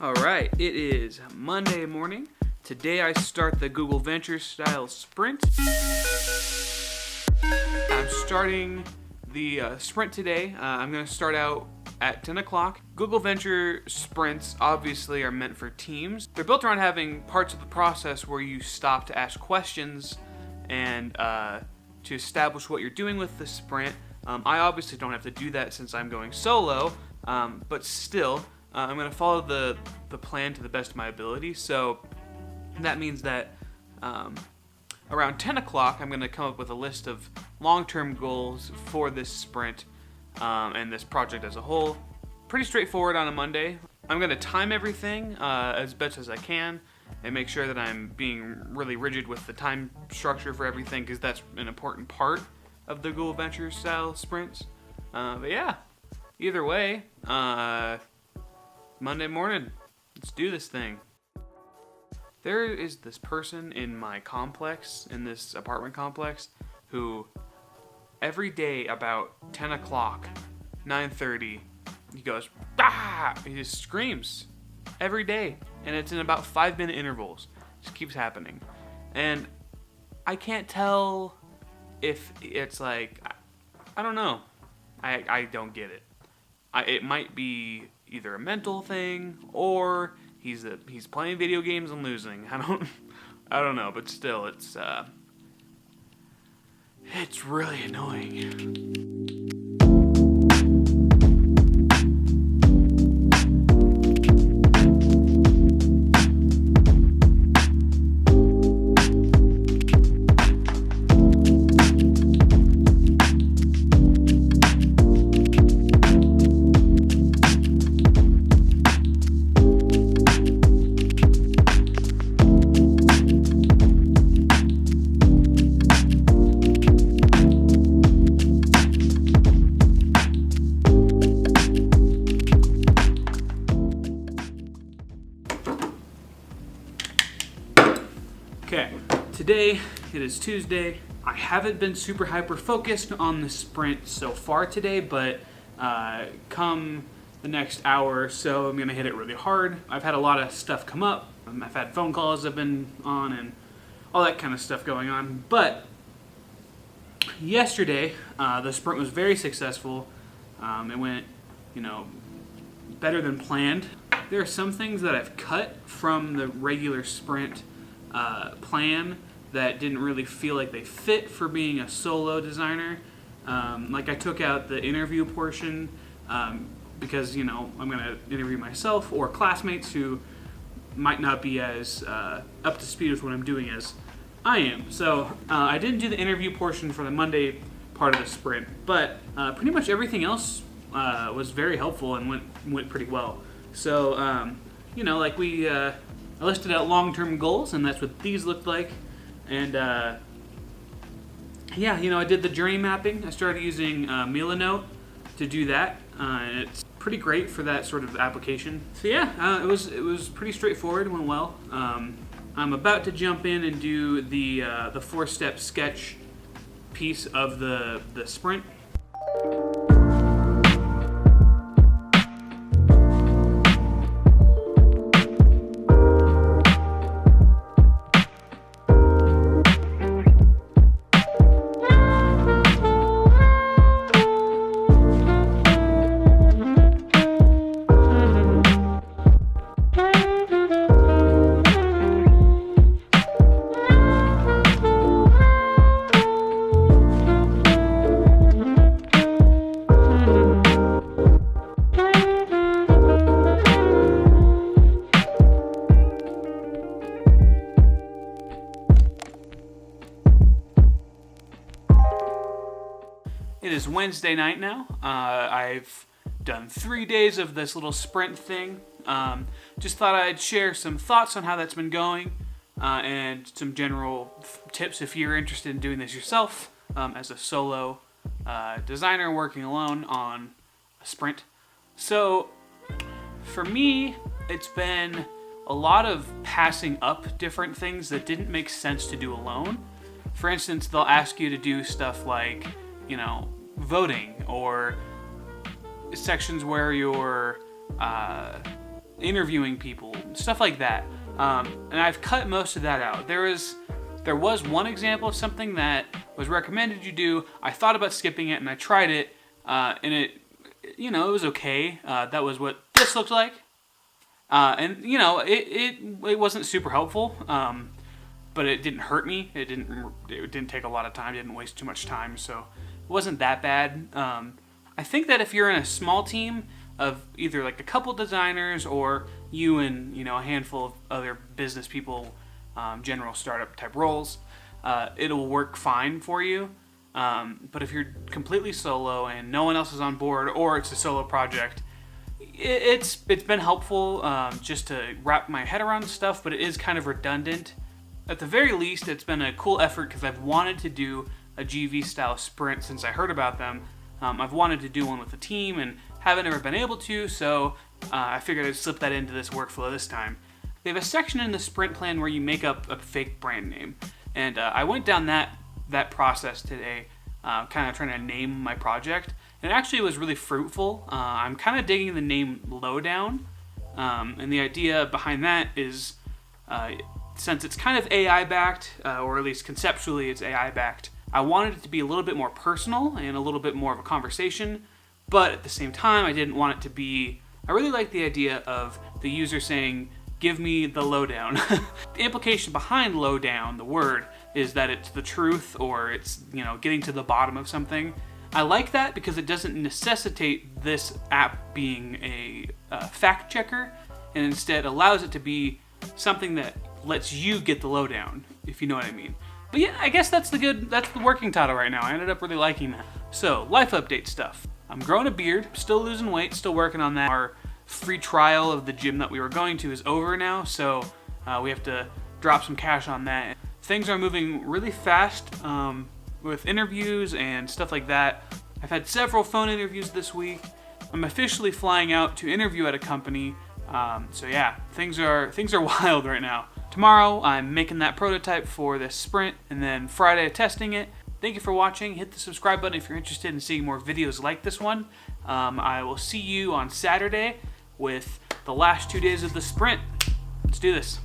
All right, it is Monday morning. Today I start the Google Ventures style sprint. I'm starting the sprint today. I'm going to start out at 10 o'clock. Google Venture sprints obviously are meant for teams. They're built around having parts of the process where you stop to ask questions and to establish what you're doing with the sprint. I obviously don't have to do that since I'm going solo, but still, I'm going to follow the plan to the best of my ability. So that means that around 10 o'clock, I'm going to come up with a list of long-term goals for this sprint and this project as a whole. Pretty straightforward on a Monday. I'm going to time everything as best as I can and make sure that I'm being really rigid with the time structure for everything, because that's an important part of the Google Ventures style sprints. But yeah, either way, Monday morning, let's do this thing. There is this person in my complex, in this apartment complex, who every day about 10 o'clock, 9:30, he goes, ah! He just screams every day. And it's in about 5-minute intervals. It just keeps happening. And I can't tell if it's like, I don't know. I don't get it. It might be either a mental thing or he's playing video games and losing. I don't know, but still it's really annoying. Okay, today it is Tuesday. I haven't been super hyper focused on the sprint so far today, but come the next hour or so, I'm gonna hit it really hard. I've had a lot of stuff come up. I've had phone calls I've been on and all that kind of stuff going on. But yesterday, the sprint was very successful. It went, better than planned. There are some things that I've cut from the regular sprint plan that didn't really feel like they fit for being a solo designer. Like I took out the interview portion because I'm going to interview myself or classmates who might not be as up to speed with what I'm doing as I am. So I didn't do the interview portion for the Monday part of the sprint, but pretty much everything else was very helpful and went pretty well. So I listed out long-term goals, and that's what these looked like. And I did the journey mapping. I started using Milanote to do that. And it's pretty great for that sort of application. So it was pretty straightforward. It went well. I'm about to jump in and do the 4-step sketch piece of the sprint. It is Wednesday night now. I've done 3 days of this little sprint thing. Just thought I'd share some thoughts on how that's been going and some general tips if you're interested in doing this yourself as a solo designer working alone on a sprint. So for me, it's been a lot of passing up different things that didn't make sense to do alone. For instance, they'll ask you to do stuff like, voting, or sections where you're interviewing people, stuff like that. And I've cut most of that out. There was one example of something that was recommended you do. I thought about skipping it, and I tried it, and it was okay. That was what this looked like. And it wasn't super helpful, but it didn't hurt me. It didn't take a lot of time. It didn't waste too much time, so it wasn't that bad. I think that if you're in a small team of either like a couple designers or you and a handful of other business people, general startup type roles, it'll work fine for you. But if you're completely solo and no one else is on board, or it's a solo project, it's been helpful just to wrap my head around stuff, but it is kind of redundant. At the very least, it's been a cool effort because I've wanted to do a GV style sprint since I heard about them. I've wanted to do one with a team and haven't ever been able to, so I figured I'd slip that into this workflow this time. They have a section in the sprint plan where you make up a fake brand name, and I went down that process today, kind of trying to name my project, and it actually was really fruitful. I'm kind of digging the name Lowdown, and the idea behind that is, since it's kind of AI backed, or at least conceptually it's AI backed, I wanted it to be a little bit more personal and a little bit more of a conversation, but at the same time I didn't want it to be, I really like the idea of the user saying, give me the lowdown. The implication behind lowdown, the word, is that it's the truth, or it's, getting to the bottom of something. I like that because it doesn't necessitate this app being a fact checker, and instead allows it to be something that lets you get the lowdown, if you know what I mean. But yeah, I guess that's the working title right now. I ended up really liking that. So, life update stuff. I'm growing a beard, still losing weight, still working on that. Our free trial of the gym that we were going to is over now, so we have to drop some cash on that. Things are moving really fast with interviews and stuff like that. I've had several phone interviews this week. I'm officially flying out to interview at a company. So yeah, things are wild right now. Tomorrow, I'm making that prototype for this sprint, and then Friday, testing it. Thank you for watching. Hit the subscribe button if you're interested in seeing more videos like this one. I will see you on Saturday with the last 2 days of the sprint. Let's do this.